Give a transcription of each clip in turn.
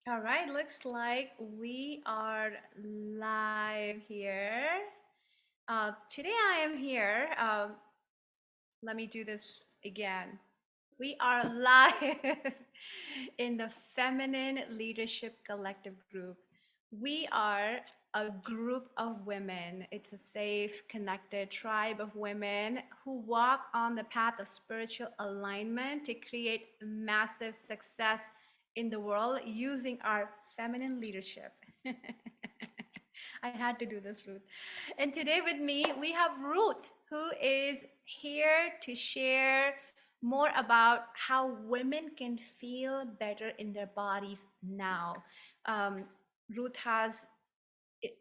All right, looks like we are live here. Today I am here. Let me do this again. We are live in the Feminine Leadership Collective group. We are a group of women. It's a safe, connected tribe of women who walk on the path of spiritual alignment to create massive success in the world using our feminine leadership. I had to do this, Ruth. And today with me, we have Ruth, who is here to share more about how women can feel better in their bodies now. Um, Ruth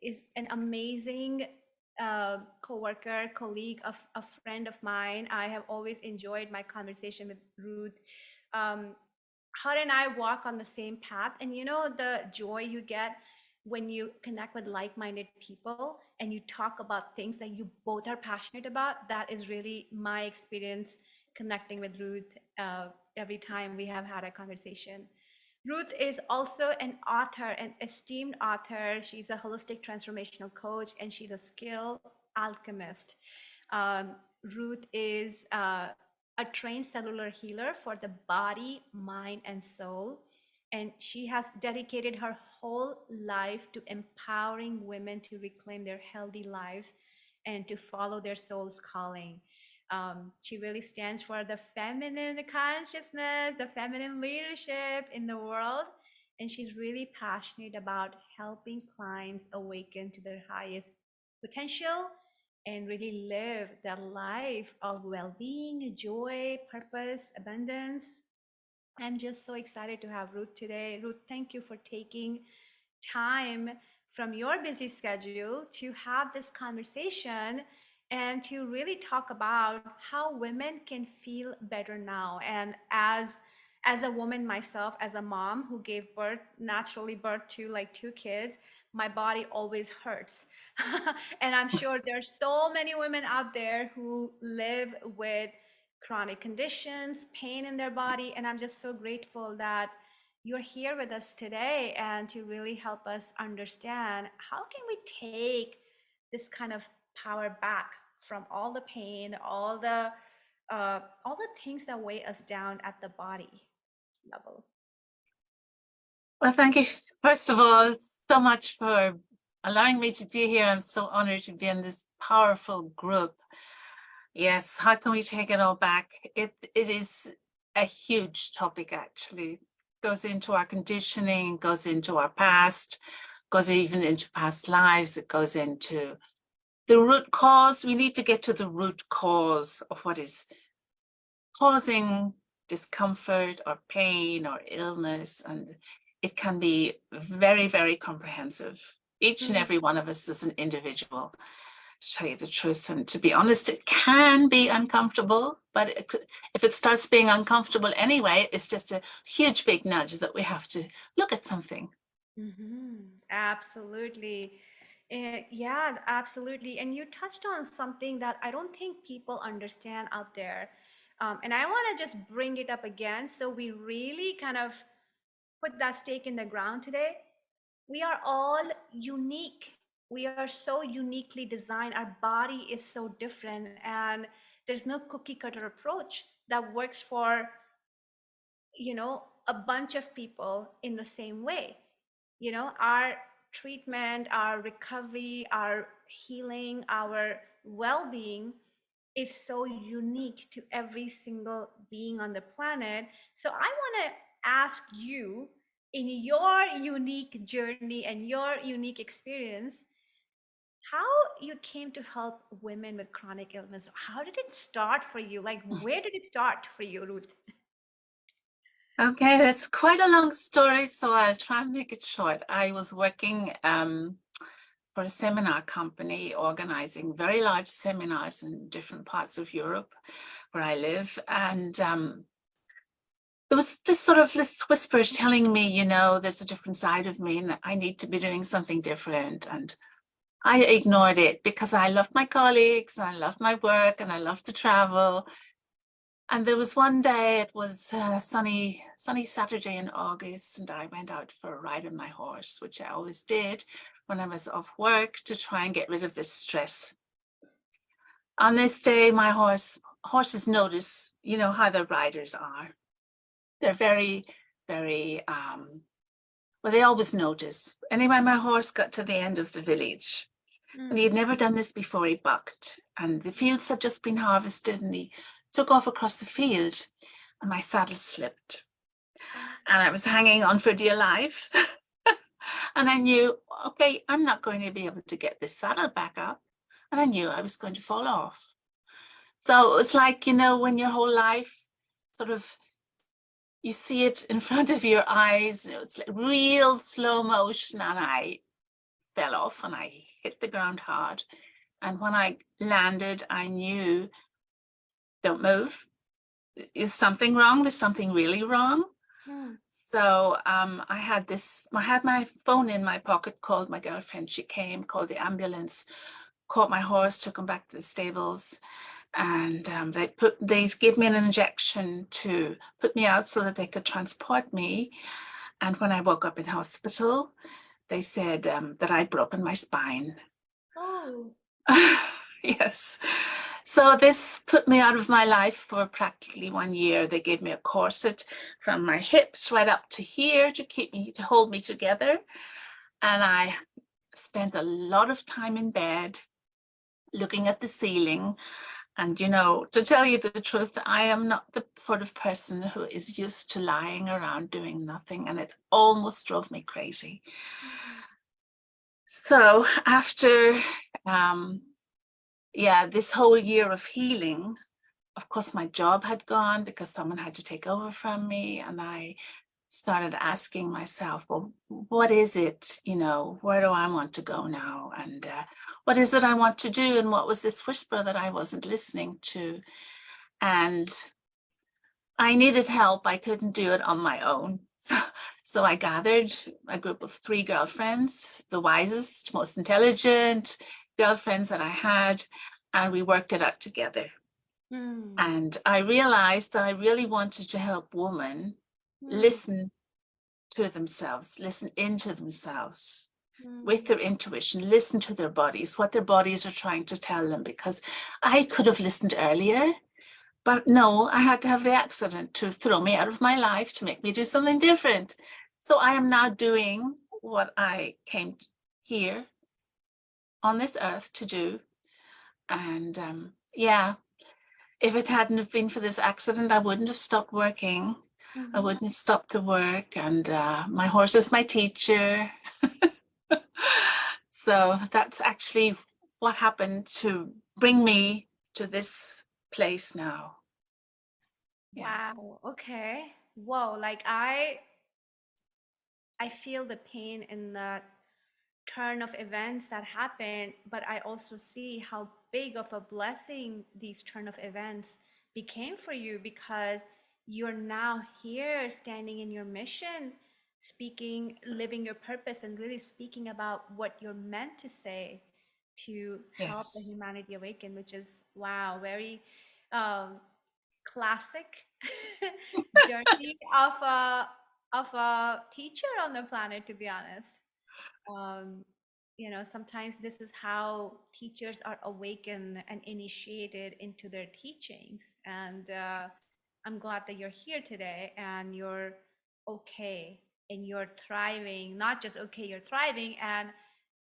is an amazing coworker, colleague, a friend of mine. I have always enjoyed my conversation with Ruth. Um, her and I walk on the same path, and you know the joy you get when you connect with like-minded people and you talk about things that you both are passionate about. That is really my experience connecting with Ruth every time we have had a conversation. Ruth is also an author, an esteemed author. She's a holistic transformational coach and she's a skill alchemist. Um, Ruth is a trained cellular healer for the body, mind, and soul. And she has dedicated her whole life to empowering women to reclaim their healthy lives and to follow their soul's calling. She really stands for the feminine consciousness, the feminine leadership in the world. And she's really passionate about helping clients awaken to their highest potential and really live their life of well being, joy, purpose, abundance. I'm just so excited to have Ruth today. Ruth, thank you for taking time from your busy schedule to have this conversation and to really talk about how women can feel better now. And as a woman myself, as a mom who gave birth, naturally birth to like two kids, my body always hurts. And I'm sure there's so many women out there who live with chronic conditions, pain in their body, and I'm just so grateful that you're here with us today and to really help us understand how can we take this kind of power back from all the pain, all the things that weigh us down at the body level. Well, thank you, first of all, so much for allowing me to be here. I'm so honored to be in this powerful group. Yes, how can we take it all back? It is a huge topic, actually. Goes into our conditioning, goes into our past, goes even into past lives. It goes into the root cause. We need to get to the root cause of what is causing discomfort or pain or illness. And it can be very, very comprehensive. Each and every one of us is an individual, to tell you the truth. And to be honest, it can be uncomfortable, but if it starts being uncomfortable anyway, it's just a huge big nudge that we have to look at something. Absolutely. Yeah, absolutely. And you touched on something that I don't think people understand out there. And I want to just bring it up again so we really kind of put that stake in the ground today. We are all unique. We are so uniquely designed. Our body is so different, and there's no cookie cutter approach that works for, a bunch of people in the same way. Our treatment, our recovery, our healing, our well-being is so unique to every single being on the planet. So I want to ask you, in your unique journey and your unique experience, how you came to help women with chronic illness. How did it start for you? Like, where did it start for you, Ruth? Okay, that's quite a long story, so I'll try and make it short. I was working for a seminar company, organizing very large seminars in different parts of Europe where I live. And there was this sort of this whisper telling me, there's a different side of me and I need to be doing something different. And I ignored it because I loved my colleagues, I loved my work, and I loved to travel. And there was one day, it was sunny Saturday in August, and I went out for a ride on my horse, which I always did when I was off work to try and get rid of this stress. On this day, my horses notice, you know how the riders are. They're very, very, well, they always notice. Anyway, my horse got to the end of the village, and he had never done this before. He bucked, and the fields had just been harvested, and he took off across the field, and my saddle slipped, and I was hanging on for dear life. And I knew, okay, I'm not going to be able to get this saddle back up, and I knew I was going to fall off. So it was like, you know, when your whole life sort of, you see it in front of your eyes, you know, it's like real slow motion, and I fell off and I hit the ground hard. And when I landed, I knew, don't move. Is something wrong? There's something really wrong. So I had my phone in my pocket, called my girlfriend. She came, called the ambulance, caught my horse, took him back to the stables. And they gave me an injection to put me out so that they could transport me. And when I woke up in hospital, they said that I'd broken my spine. Oh. Yes. So this put me out of my life for practically 1 year. They gave me a corset from my hips right up to here to hold me together. And I spent a lot of time in bed looking at the ceiling. And, you know, to tell you the truth, I am not the sort of person who is used to lying around doing nothing, and it almost drove me crazy. So after, this whole year of healing, of course, my job had gone because someone had to take over from me. And I started asking myself, well, what is it? You know, where do I want to go now? And what is it I want to do? And what was this whisper that I wasn't listening to? And I needed help. I couldn't do it on my own. So I gathered a group of 3 girlfriends, the wisest, most intelligent girlfriends that I had, and we worked it out together. And I realized that I really wanted to help women listen to themselves, listen into themselves with their intuition, listen to their bodies, what their bodies are trying to tell them, because I could have listened earlier, but no, I had to have the accident to throw me out of my life, to make me do something different. So I am now doing what I came here on this earth to do. And if it hadn't have been for this accident, I wouldn't have stopped working. I wouldn't have stopped the work. And my horse is my teacher. So that's actually what happened to bring me to this place now. Yeah. Wow. Okay. Whoa. Like I feel the pain in the turn of events that happen, but I also see how big of a blessing these turn of events became for you, because you're now here standing in your mission, speaking, living your purpose, and really speaking about what you're meant to say to help the Yes. humanity awaken, which is, wow, very um, classic journey of a teacher on the planet, to be honest. um, Sometimes this is how teachers are awakened and initiated into their teachings. And I'm glad that you're here today and you're okay and you're thriving. Not just okay, you're thriving. And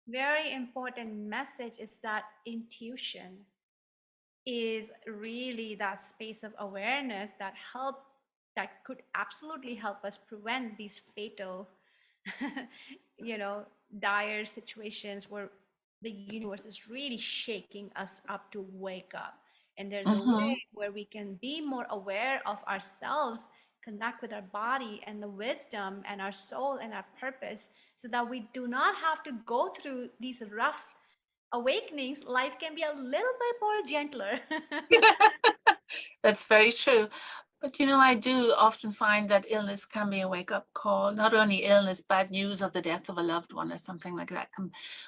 very important message is that intuition is really that space of awareness that could absolutely help us prevent these fatal you know dire situations where the universe is really shaking us up to wake up. And there's a way Mm-hmm. where we can be more aware of ourselves, connect with our body and the wisdom and our soul and our purpose, so that we do not have to go through these rough awakenings. Life can be a little bit more gentler. That's very true. But you know, I do often find that illness can be a wake-up call. Not only illness, bad news of the death of a loved one or something like that.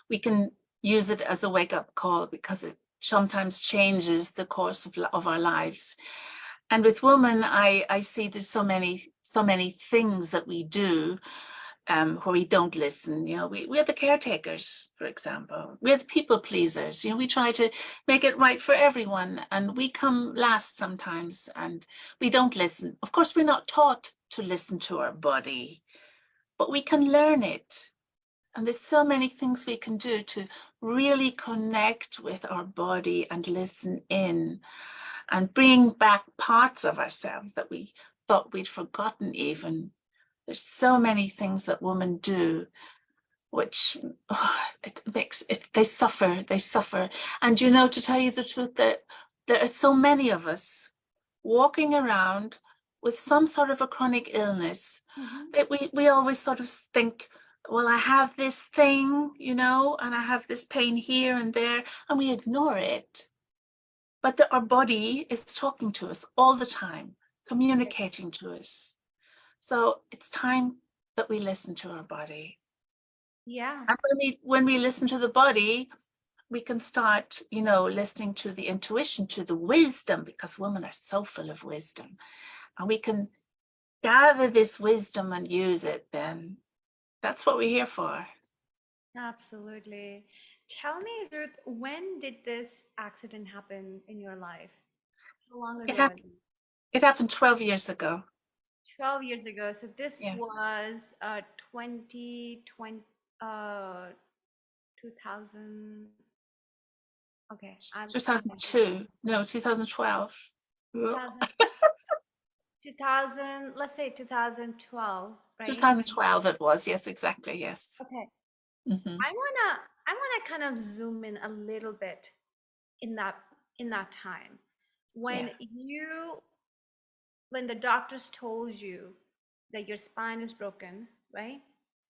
We can use it as a wake-up call because it sometimes changes the course of our lives. And with women, I see there's so many things that we do where we don't listen. You know, we're the caretakers, for example. We're the people pleasers. You know, we try to make it right for everyone, and we come last sometimes, and we don't listen. Of course, we're not taught to listen to our body, but we can learn it. And there's so many things we can do to really connect with our body and listen in and bring back parts of ourselves that we thought we'd forgotten even. There's so many things that women do, which it makes it, they suffer. And you know, to tell you the truth, that there are so many of us walking around with some sort of a chronic illness that we always sort of think, well, I have this thing, you know, and I have this pain here and there, and we ignore it. But our body is talking to us all the time, communicating to us. So it's time that we listen to our body. Yeah. And when we listen to the body, we can start, you know, listening to the intuition, to the wisdom, because women are so full of wisdom. And we can gather this wisdom and use it then. That's what we're here for. Absolutely. Tell me, Ruth, when did this accident happen in your life? How long It ago was happened, it? it happened 12 years ago. 12 years ago. So this Yes. was 2020, 2000. Okay, I'm messing up. 2002. No, 2012. 2000, 2000, let's say 2012, right? 2012 it was. Yes, exactly. Yes. Okay. Hmm. I wanna kind of zoom in a little bit in that time Yeah. when when the doctors told you that your spine is broken, right?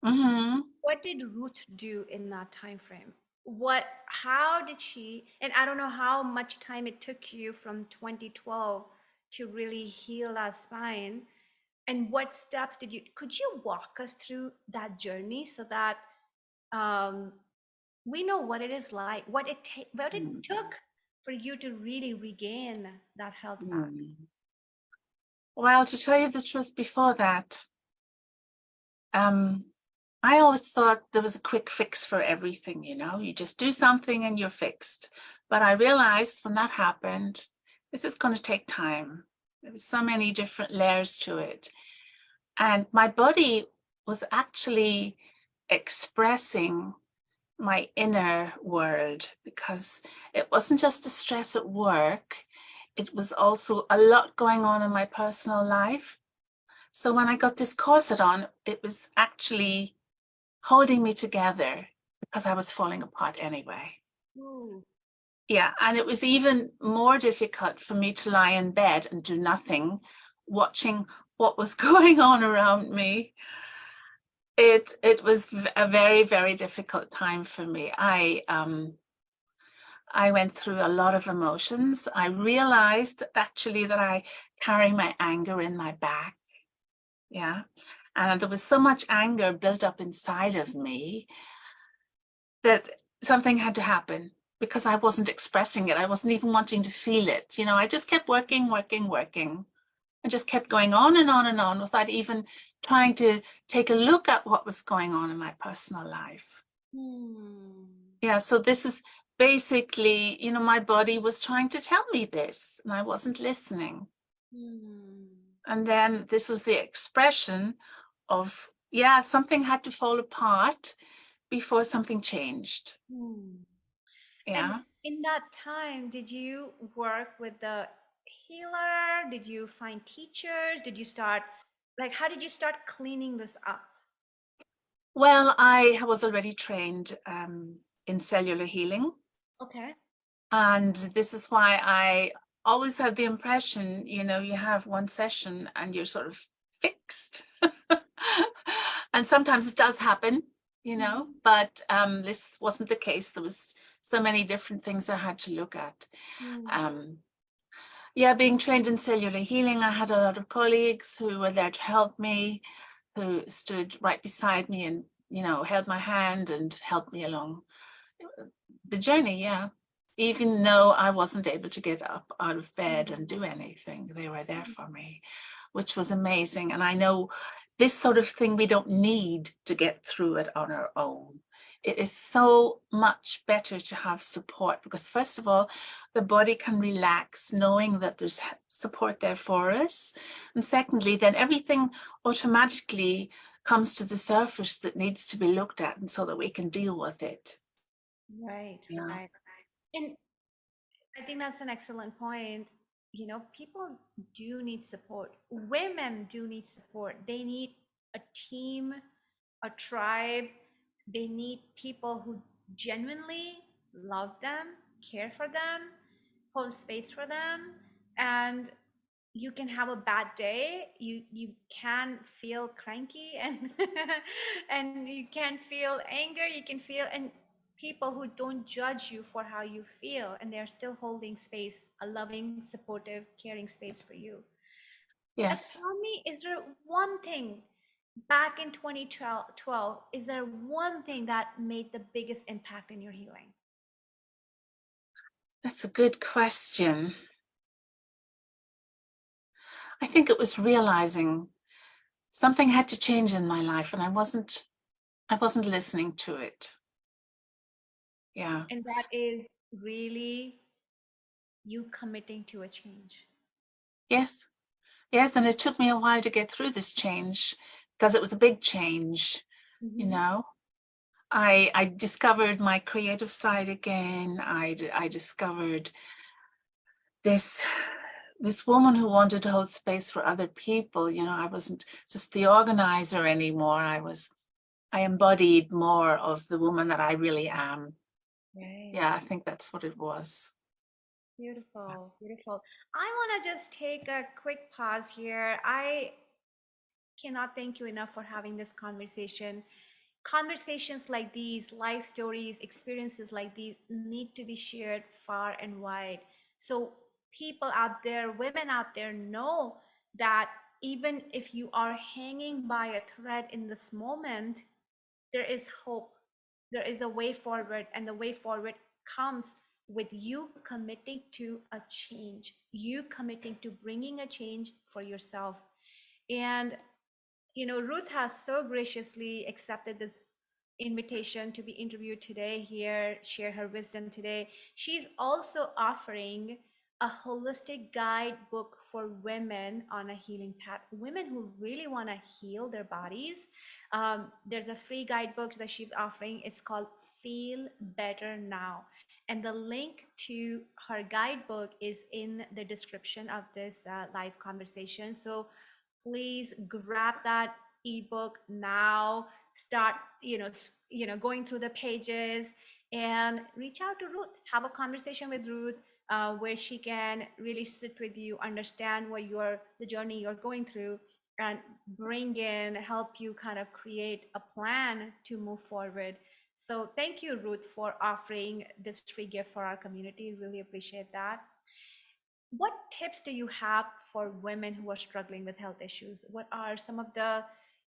Hmm. What did Ruth do in that time frame? How did she, and I don't know how much time it took you from 2012 to really heal that spine, and what steps could you walk us through that journey so that um, we know what it is like, what it took for you to really regain that health back? Well, to tell you the truth, before that, um, I always thought there was a quick fix for everything, you know, you just do something and you're fixed. But I realized when that happened, this is going to take time. There was so many different layers to it. And my body was actually expressing my inner world, because it wasn't just the stress at work, it was also a lot going on in my personal life. So when I got this corset on, it was actually holding me together because I was falling apart anyway. Ooh. Yeah, and it was even more difficult for me to lie in bed and do nothing, watching what was going on around me. It was a very, very difficult time for me. I went through a lot of emotions. I realized actually that I carry my anger in my back. Yeah. And there was so much anger built up inside of me that something had to happen, because I wasn't expressing it. I wasn't even wanting to feel it. You know, I just kept working, working, working, and just kept going on and on and on without even trying to take a look at what was going on in my personal life. Hmm. Yeah, so this is basically, you know, my body was trying to tell me this and I wasn't listening. Hmm. And then this was the expression of, yeah, something had to fall apart before something changed. Hmm. And Yeah. in that time, did you work with the healer? Did you find teachers? Did you start, like, how did you start cleaning this up? Well, I was already trained in cellular healing. Okay. And this is why I always had the impression, you know, you have one session and you're sort of fixed. And sometimes it does happen, you know, Mhm. but this wasn't the case. There was so many different things I had to look at. Hmm. Um, yeah, being trained in cellular healing, I had a lot of colleagues who were there to help me, who stood right beside me and, you know, held my hand and helped me along the journey. Yeah. Even though I wasn't able to get up out of bed and Mm. do anything, they were there for me, which was amazing. And I know this sort of thing, we don't need to get through it on our own. It is so much better to have support because, first of all, the body can relax knowing that there's support there for us. And secondly, then everything automatically comes to the surface that needs to be looked at, and so that we can deal with it. Right, Yeah. right. And I think that's an excellent point. You know, people do need support. Women do need support. They need a team, a tribe. They need people who genuinely love them, care for them, hold space for them. And you can have a bad day. You can feel cranky and and you can feel anger. You can feel and people who don't judge you for how you feel and they're still holding space, a loving, supportive, caring space for you. But Yes. tell me, is there one thing back in 2012, is there one thing that made the biggest impact in your healing? That's a good question. I think it was realizing something had to change in my life and I wasn't listening to it. Yeah. And that is really you committing to a change. Yes. Yes. And it took me a while to get through this change because it was a big change, you Mm-hmm. know. I discovered my creative side again. I discovered this this woman who wanted to hold space for other people. You know, I wasn't just the organizer anymore. I embodied more of the woman that I really am. Right. Yeah, I think that's what it was. Beautiful, beautiful. I want to just take a quick pause here. I cannot thank you enough for having this conversation. Conversations like these, life stories, experiences like these need to be shared far and wide. So people out there, women out there know that even if you are hanging by a thread in this moment, there is hope. There is a way forward, and the way forward comes with you committing to a change, you committing to bringing a change for yourself. And Ruth has so graciously accepted this invitation to be interviewed today here, share her wisdom today. She's also offering a holistic guidebook for women on a healing path, women who really want to heal their bodies. There's a free guidebook that she's offering. It's called Feel Better Now. And the link to her guidebook is in the description of this live conversation. So please grab that ebook now. Start going through the pages and reach out to Ruth, have a conversation with Ruth, where she can really sit with you, understand what the journey you're going through, and bring in, help you kind of create a plan to move forward. So thank you, Ruth, for offering this free gift for our community. Really appreciate that. What tips do you have for women who are struggling with health issues? What are some of the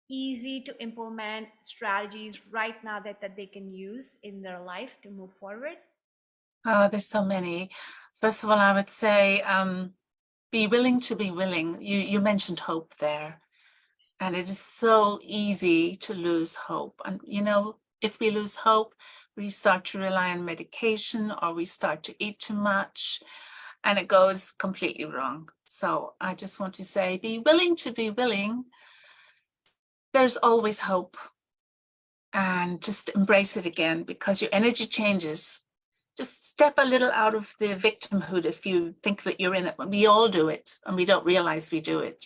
easy to implement strategies right now that they can use in their life to move forward? Oh, there's so many. First of all, I would say be willing to be willing. You mentioned hope there. And it is so easy to lose hope. And, if we lose hope, we start to rely on medication or we start to eat too much and it goes completely wrong. So I just want to say, be willing to be willing. There's always hope and just embrace it again because your energy changes. Just step a little out of the victimhood if you think that you're in it. We all do it and we don't realize we do it.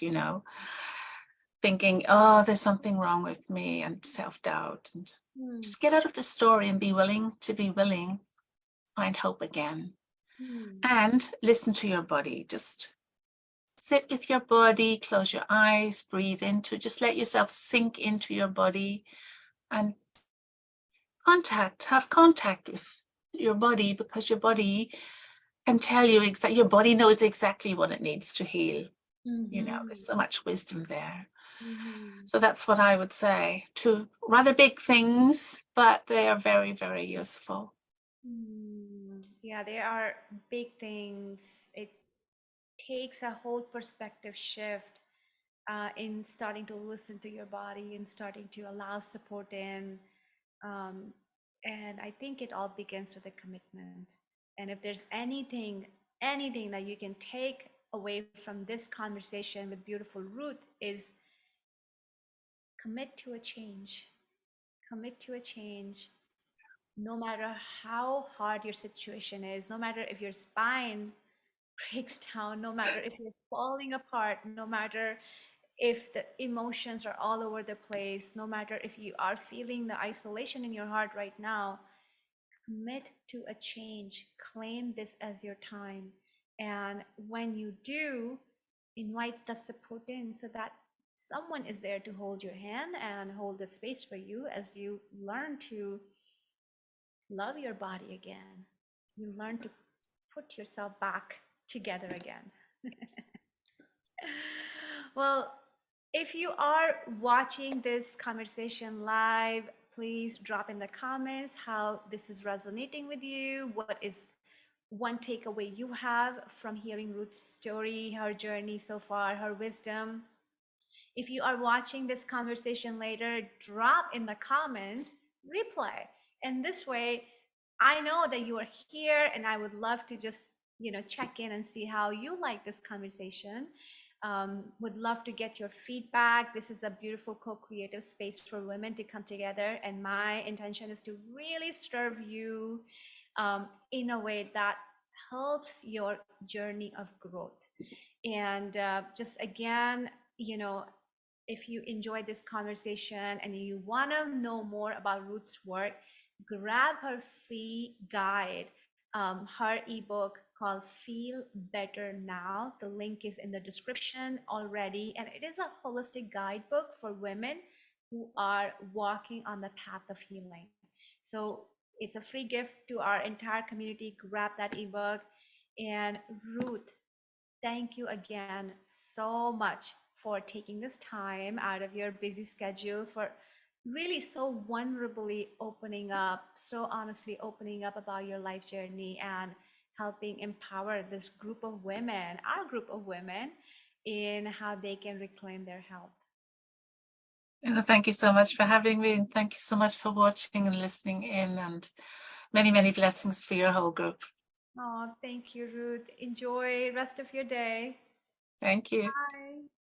Thinking, oh, there's something wrong with me and self-doubt. And Hmm. just get out of the story and be willing to be willing, find hope again. Hmm. And listen to your body. Just sit with your body, close your eyes, breathe into, just let yourself sink into your body and have contact with your body because your body can tell you exactly, your body knows exactly what it needs to heal. Mm-hmm. There's so much wisdom there. Mm-hmm. So that's what I would say. Two rather big things, but they are very, very useful. Mm, Yeah, there are big things. It takes a whole perspective shift in starting to listen to your body and starting to allow support in. Um, and I think it all begins with a commitment. And if there's anything that you can take away from this conversation with beautiful Ruth is commit to a change. Commit to a change no matter how hard your situation is, no matter if your spine breaks down, no matter if you're falling apart, no matter if the emotions are all over the place, no matter if you are feeling the isolation in your heart right now, commit to a change. Claim this as your time. And when you do, invite the support in so that someone is there to hold your hand and hold the space for you as you learn to love your body again. You learn to put yourself back together again. Well, if you are watching this conversation live, please drop in the comments how this is resonating with you. What is one takeaway you have from hearing Ruth's story, her journey so far, her wisdom? If you are watching this conversation later, drop in the comments replay. And this way, I know that you are here and I would love to just, check in and see how you like this conversation. Would love to get your feedback. This is a beautiful co-creative space for women to come together. And my intention is to really serve you in a way that helps your journey of growth. And just again, if you enjoyed this conversation and you want to know more about Ruth's work, grab her free guide, her ebook called Feel Better Now. The link is in the description already. And it is a holistic guidebook for women who are walking on the path of healing. So it's a free gift to our entire community. Grab that ebook. And Ruth, thank you again so much for taking this time out of your busy schedule, for really so vulnerably opening up, so honestly opening up about your life journey and helping empower this group of women, our group of women, in how they can reclaim their health. Thank you so much for having me, and thank you so much for watching and listening in, and many, many blessings for your whole group. Oh, thank you, Ruth. Enjoy rest of your day. Thank you. Bye.